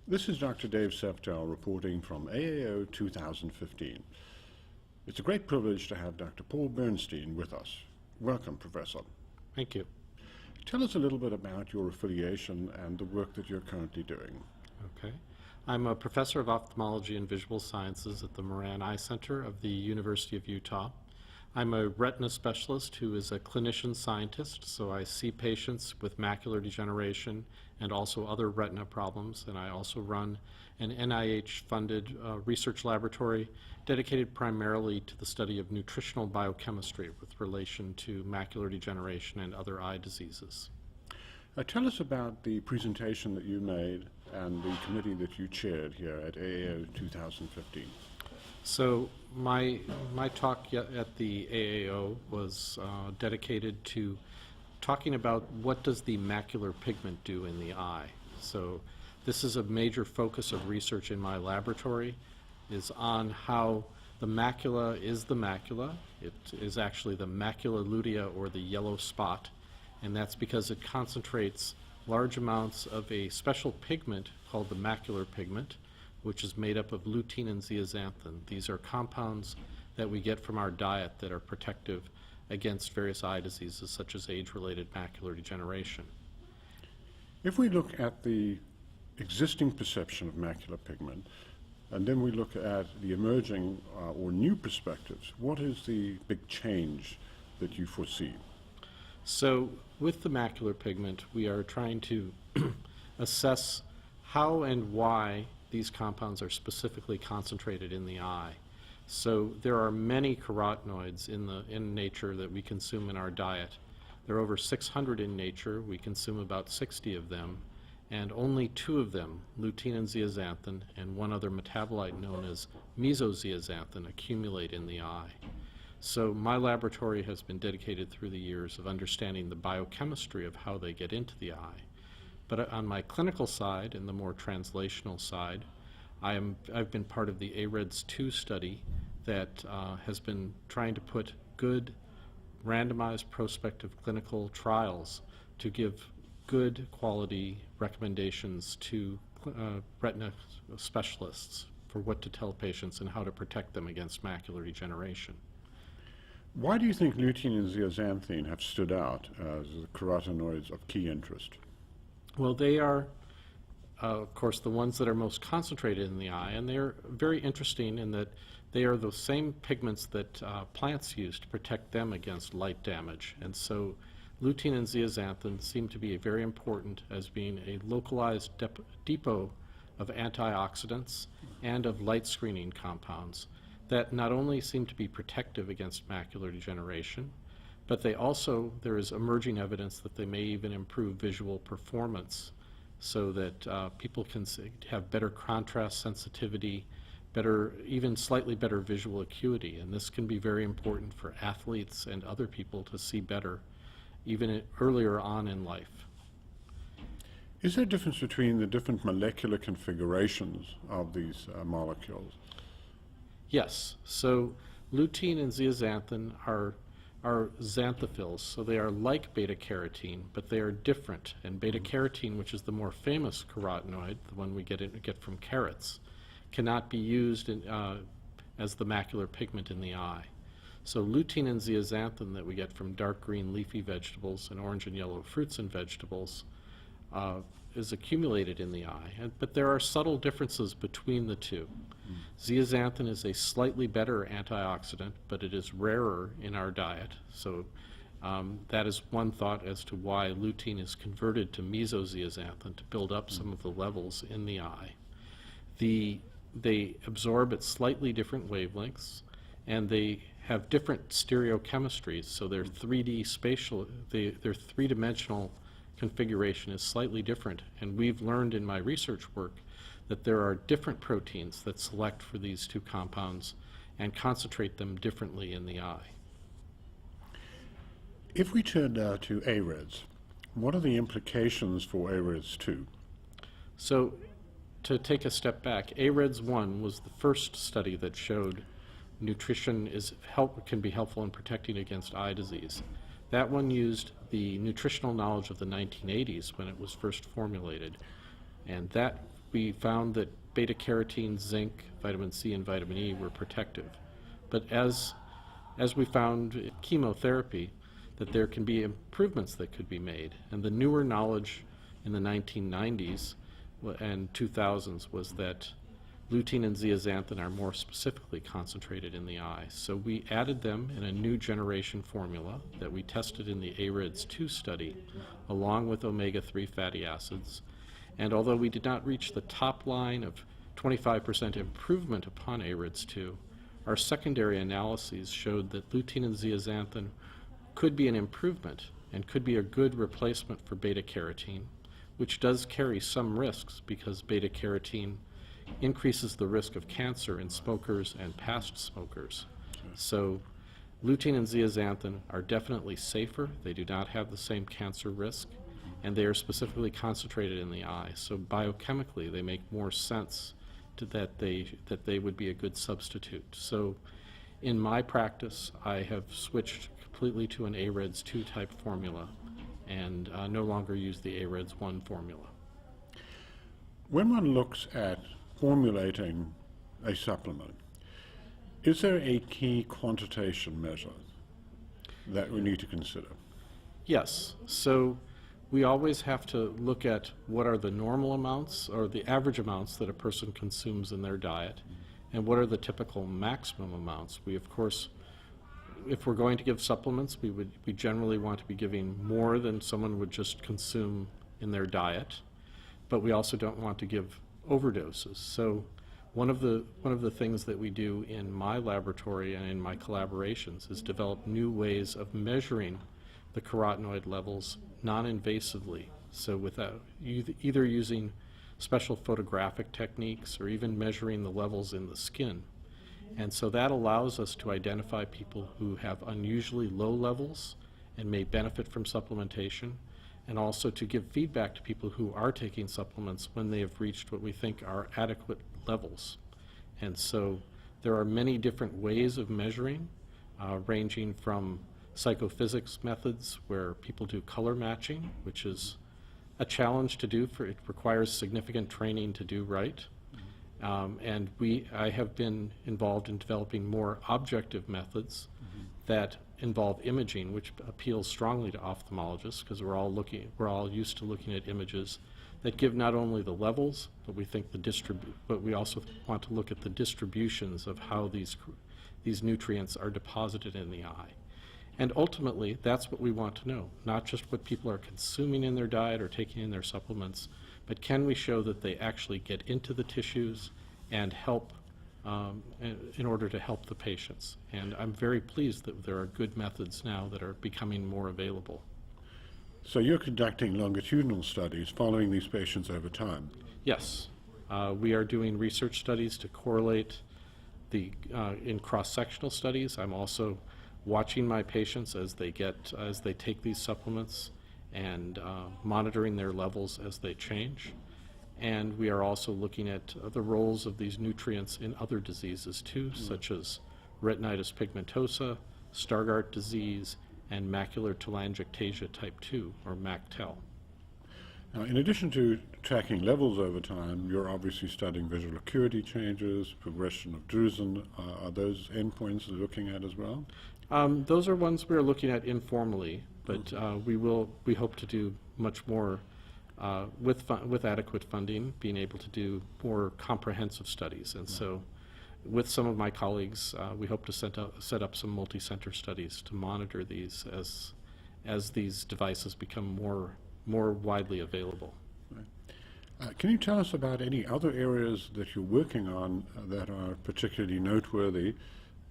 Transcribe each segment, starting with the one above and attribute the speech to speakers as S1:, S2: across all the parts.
S1: This is Dr. Dave Seftel reporting from AAO 2015. It's a great privilege to have Dr. Paul Bernstein with us. Welcome, Professor.
S2: Thank you.
S1: Tell us a little bit about your affiliation and the work that you're currently doing.
S2: Okay. I'm a professor of ophthalmology and visual sciences at the Moran Eye Center of the University of Utah. I'm a retina specialist who is a clinician scientist, so I see patients with macular degeneration and also other retina problems, and I also run an NIH-funded research laboratory dedicated primarily to the study of nutritional biochemistry with relation to macular degeneration and other eye diseases.
S1: Tell us about the presentation that you made and the committee that you chaired here at AAO 2015.
S2: So my talk at the AAO was dedicated to talking about what does the macular pigment do in the eye. So this is a major focus of research in my laboratory, is on how the macula is the macula. It is actually the macula lutea, or the yellow spot, and that's because it concentrates large amounts of a special pigment called the macular pigment, which is made up of lutein and zeaxanthin. These are compounds that we get from our diet that are protective against various eye diseases such as age-related macular degeneration.
S1: If we look at the existing perception of macular pigment, and then we look at the emerging or new perspectives, what is the big change that you foresee?
S2: So with the macular pigment, we are trying to assess how and why these compounds are specifically concentrated in the eye. So there are many carotenoids in nature that we consume in our diet. There are over 600 in nature. We consume about 60 of them, and only 2 of them, lutein and zeaxanthin, and one other metabolite known as mesozeaxanthin, accumulate in the eye. So my laboratory has been dedicated through the years of understanding the biochemistry of how they get into the eye. But on my clinical side and the more translational side, I've been part of the AREDS 2 study that has been trying to put good randomized prospective clinical trials to give good quality recommendations to retina specialists for what to tell patients and how to protect them against macular degeneration.
S1: Why do you think lutein and zeaxanthin have stood out as the carotenoids of key interest?
S2: Well, they are, of course, the ones that are most concentrated in the eye, and they're very interesting in that they are the same pigments that plants use to protect them against light damage. And so lutein and zeaxanthin seem to be very important as being a localized depot of antioxidants and of light screening compounds that not only seem to be protective against macular degeneration, but they also, there is emerging evidence that they may even improve visual performance so that people can have better contrast sensitivity, even slightly better visual acuity. And this can be very important for athletes and other people to see better, even earlier on in life.
S1: Is there a difference between the different molecular configurations of these molecules?
S2: Yes. So lutein and zeaxanthin are xanthophylls, so they are like beta-carotene, but they are different. And beta-carotene, which is the more famous carotenoid, the one we get from carrots, cannot be used as the macular pigment in the eye. So lutein and zeaxanthin that we get from dark green leafy vegetables and orange and yellow fruits and vegetables is accumulated in the eye. But there are subtle differences between the two. Zeaxanthin is a slightly better antioxidant, but it is rarer in our diet. So that is one thought as to why lutein is converted to mesozeaxanthin to build up some of the levels in the eye. They absorb at slightly different wavelengths, and they have different stereochemistries, so their 3D spatial, their three-dimensional configuration is slightly different. And we've learned in my research work that there are different proteins that select for these two compounds and concentrate them differently in the eye.
S1: If we turn now to AREDS, what are the implications for AREDS 2?
S2: So to take a step back, AREDS 1 was the first study that showed nutrition can be helpful in protecting against eye disease. That one used the nutritional knowledge of the 1980s when it was first formulated, and that we found that beta-carotene, zinc, vitamin C, and vitamin E were protective. But as we found in chemotherapy, that there can be improvements that could be made. And the newer knowledge in the 1990s and 2000s was that lutein and zeaxanthin are more specifically concentrated in the eye. So we added them in a new generation formula that we tested in the AREDS 2 study, along with omega-3 fatty acids. And although we did not reach the top line of 25% improvement upon AREDS 2, our secondary analyses showed that lutein and zeaxanthin could be an improvement and could be a good replacement for beta-carotene, which does carry some risks because beta-carotene increases the risk of cancer in smokers and past smokers. So lutein and zeaxanthin are definitely safer. They do not have the same cancer risk, and they are specifically concentrated in the eye. So biochemically, they make more sense that they would be a good substitute. So in my practice, I have switched completely to an AREDS 2 type formula and no longer use the AREDS 1 formula.
S1: When one looks at formulating a supplement, is there a key quantitation measure that we need to consider?
S2: Yes. So we always have to look at what are the normal amounts or the average amounts that a person consumes in their diet, and what are the typical maximum amounts. We, of course, if we're going to give supplements, we generally want to be giving more than someone would just consume in their diet, but we also don't want to give overdoses. So one of the things that we do in my laboratory and in my collaborations is develop new ways of measuring the carotenoid levels non-invasively. So without either using special photographic techniques or even measuring the levels in the skin. And so that allows us to identify people who have unusually low levels and may benefit from supplementation, and also to give feedback to people who are taking supplements when they have reached what we think are adequate levels. And so there are many different ways of measuring, ranging from psychophysics methods where people do color matching, which is a challenge to do. It requires significant training to do right. And I have been involved in developing more objective methods that involve imaging, which appeals strongly to ophthalmologists because we're all used to looking at images that give not only the levels, but we also want to look at the distributions of how these nutrients are deposited in the eye. And ultimately, that's what we want to know, not just what people are consuming in their diet or taking in their supplements, but can we show that they actually get into the tissues and help in order to help the patients. And I'm very pleased that there are good methods now that are becoming more available.
S1: So you're conducting longitudinal studies following these patients over time?
S2: Yes. We are doing research studies to correlate in cross-sectional studies. I'm also watching my patients as they take these supplements and monitoring their levels as they change. And we are also looking at the roles of these nutrients in other diseases too, such as retinitis pigmentosa, Stargardt disease, and macular telangiectasia type 2, or MACTEL.
S1: Now, in addition to tracking levels over time, you're obviously studying visual acuity changes, progression of drusen. Are those endpoints you're looking at as well?
S2: Those are ones we're looking at informally, but we hope to do much more with adequate funding, being able to do more comprehensive studies. And so with some of my colleagues, we hope to set up some multi-center studies to monitor these as these devices become more widely available.
S1: Right. Can you tell us about any other areas that you're working on that are particularly noteworthy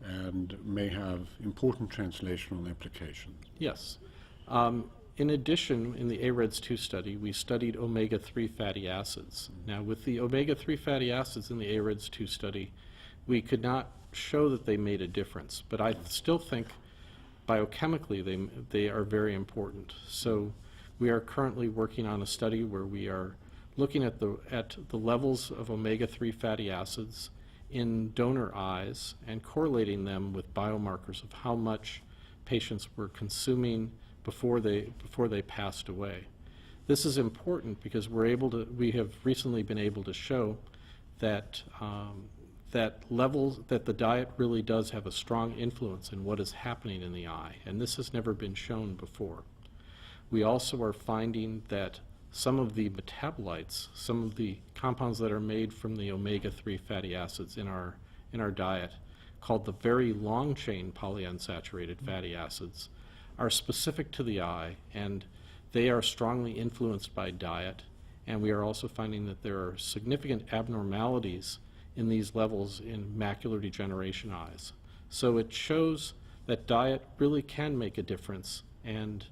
S1: and may have important translational implications?
S2: Yes. In addition, in the AREDS 2 study, we studied omega-3 fatty acids. Now, with the omega-3 fatty acids in the AREDS 2 study, we could not show that they made a difference, but I still think biochemically they are very important. So we are currently working on a study where we are looking at the levels of omega-3 fatty acids in donor eyes and correlating them with biomarkers of how much patients were consuming before they passed away. This is important because we have recently been able to show that that the diet really does have a strong influence in what is happening in the eye, and this has never been shown before. We also are finding that some of the metabolites, some of the compounds that are made from the omega-3 fatty acids in our diet, called the very long-chain polyunsaturated fatty acids, are specific to the eye, and they are strongly influenced by diet. And we are also finding that there are significant abnormalities in these levels in macular degeneration eyes. So it shows that diet really can make a difference, and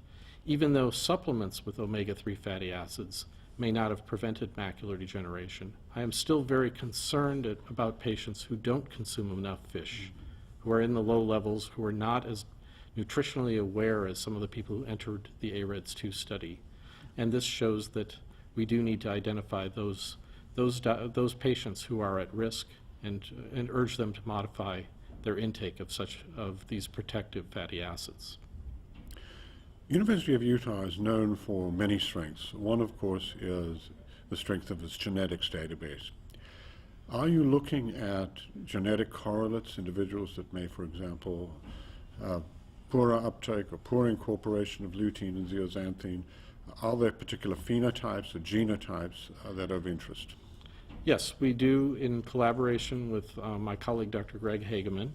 S2: even though supplements with omega-3 fatty acids may not have prevented macular degeneration, I am still very concerned about patients who don't consume enough fish, who are in the low levels, who are not as nutritionally aware as some of the people who entered the AREDS 2 study. And this shows that we do need to identify those patients who are at risk and urge them to modify their intake of these protective fatty acids.
S1: University of Utah is known for many strengths. One, of course, is the strength of its genetics database. Are you looking at genetic correlates, individuals that may, for example, poorer uptake or poor incorporation of lutein and zeaxanthin? Are there particular phenotypes or genotypes that are of interest?
S2: Yes, we do, in collaboration with my colleague, Dr. Greg Hageman.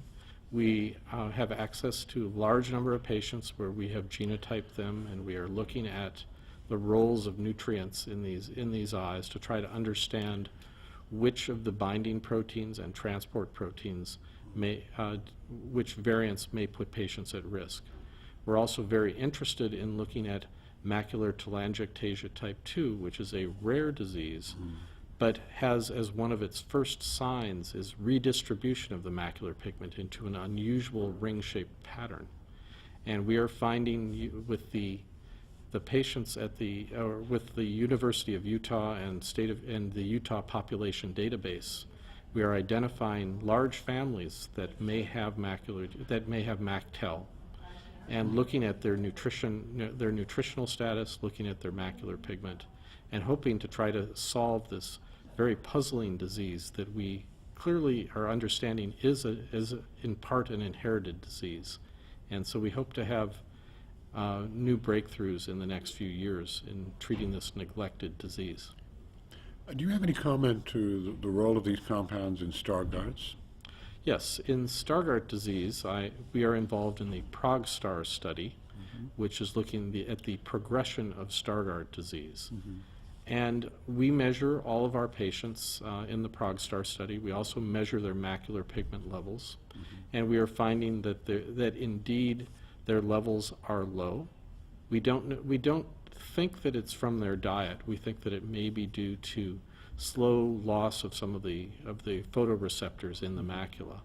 S2: We have access to a large number of patients where we have genotyped them, and we are looking at the roles of nutrients in these eyes to try to understand which of the binding proteins and transport proteins which variants may put patients at risk. We're also very interested in looking at macular telangiectasia type 2, which is a rare disease, but has as one of its first signs is redistribution of the macular pigment into an unusual ring-shaped pattern. And we are finding with the patients with the University of Utah and the Utah Population Database, we are identifying large families that may have MACTEL, and looking at their nutritional status, looking at their macular pigment, and hoping to try to solve this very puzzling disease that we clearly are understanding is in part an inherited disease. And so we hope to have new breakthroughs in the next few years in treating this neglected disease.
S1: Do you have any comment to the role of these compounds in Stargardt's?
S2: Yes, in Stargardt disease, we are involved in the ProgStar study, which is looking at the progression of Stargardt disease. And we measure all of our patients in the ProgStar study. We also measure their macular pigment levels, and we are finding that indeed their levels are low. We don't think that it's from their diet. We think that it may be due to slow loss of some of the photoreceptors in the macula.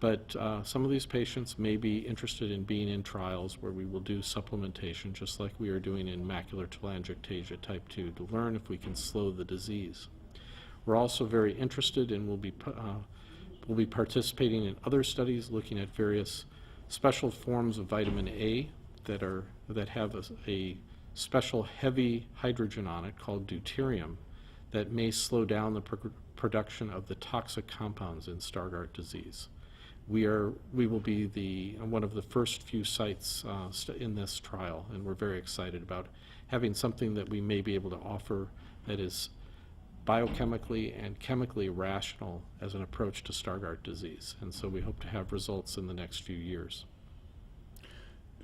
S2: But some of these patients may be interested in being in trials where we will do supplementation, just like we are doing in macular telangiectasia type 2, to learn if we can slow the disease. We're also very interested and we'll be participating in other studies looking at various special forms of vitamin A that have a special heavy hydrogen on it called deuterium that may slow down the production of the toxic compounds in Stargardt disease. We will be one of the first few sites in this trial, and we're very excited about having something that we may be able to offer that is biochemically and chemically rational as an approach to Stargardt disease. And so we hope to have results in the next few years.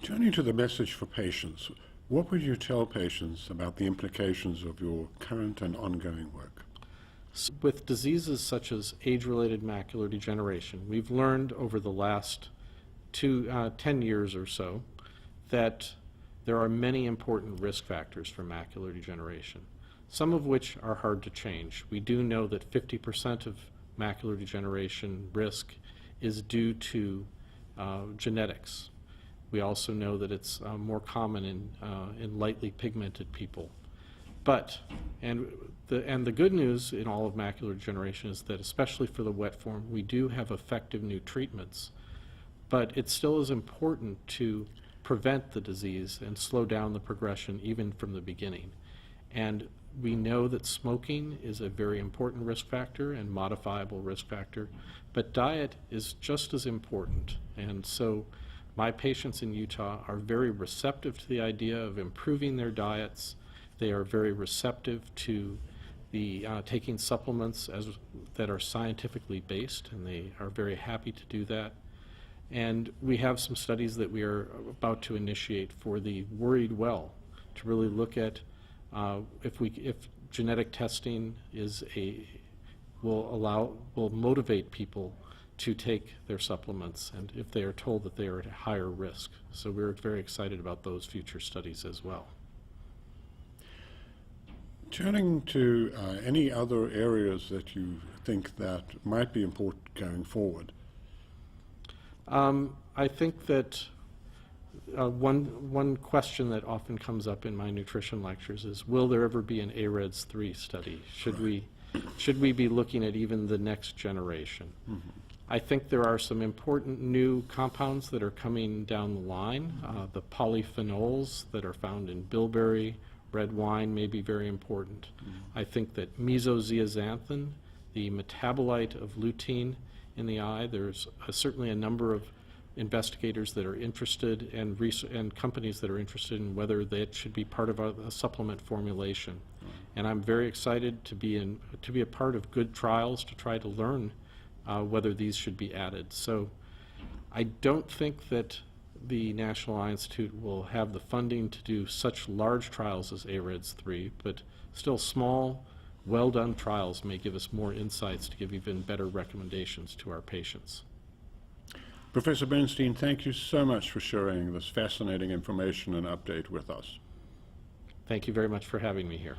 S1: Turning to the message for patients, what would you tell patients about the implications of your current and ongoing work?
S2: With diseases such as age-related macular degeneration, we've learned over the last 10 years or so that there are many important risk factors for macular degeneration, some of which are hard to change. We do know that 50% of macular degeneration risk is due to genetics. We also know that it's more common in lightly pigmented people. But, and the good news in all of macular degeneration is that, especially for the wet form, we do have effective new treatments. But it still is important to prevent the disease and slow down the progression even from the beginning. And we know that smoking is a very important risk factor and modifiable risk factor, but diet is just as important. And so my patients in Utah are very receptive to the idea of improving their diets. They are very receptive to the taking supplements that are scientifically based, and they are very happy to do that. And we have some studies that we are about to initiate for the worried well, to really look at if genetic testing will motivate people to take their supplements, and if they are told that they are at a higher risk. So we're very excited about those future studies as well.
S1: Turning to any other areas that you think that might be important going forward?
S2: I think that one question that often comes up in my nutrition lectures is, will there ever be an AREDS 3 study? Should we be looking at even the next generation? Mm-hmm. I think there are some important new compounds that are coming down the line. The polyphenols that are found in bilberry, red wine may be very important. Mm-hmm. I think that mesozeaxanthin, the metabolite of lutein in the eye, there's certainly a number of investigators that are interested and companies that are interested in whether that should be part of a supplement formulation. Mm-hmm. And I'm very excited to be a part of good trials to try to learn whether these should be added. So I don't think that the National Eye Institute will have the funding to do such large trials as AREDS 3, but still small, well-done trials may give us more insights to give even better recommendations to our patients.
S1: Professor Bernstein, thank you so much for sharing this fascinating information and update with us.
S2: Thank you very much for having me here.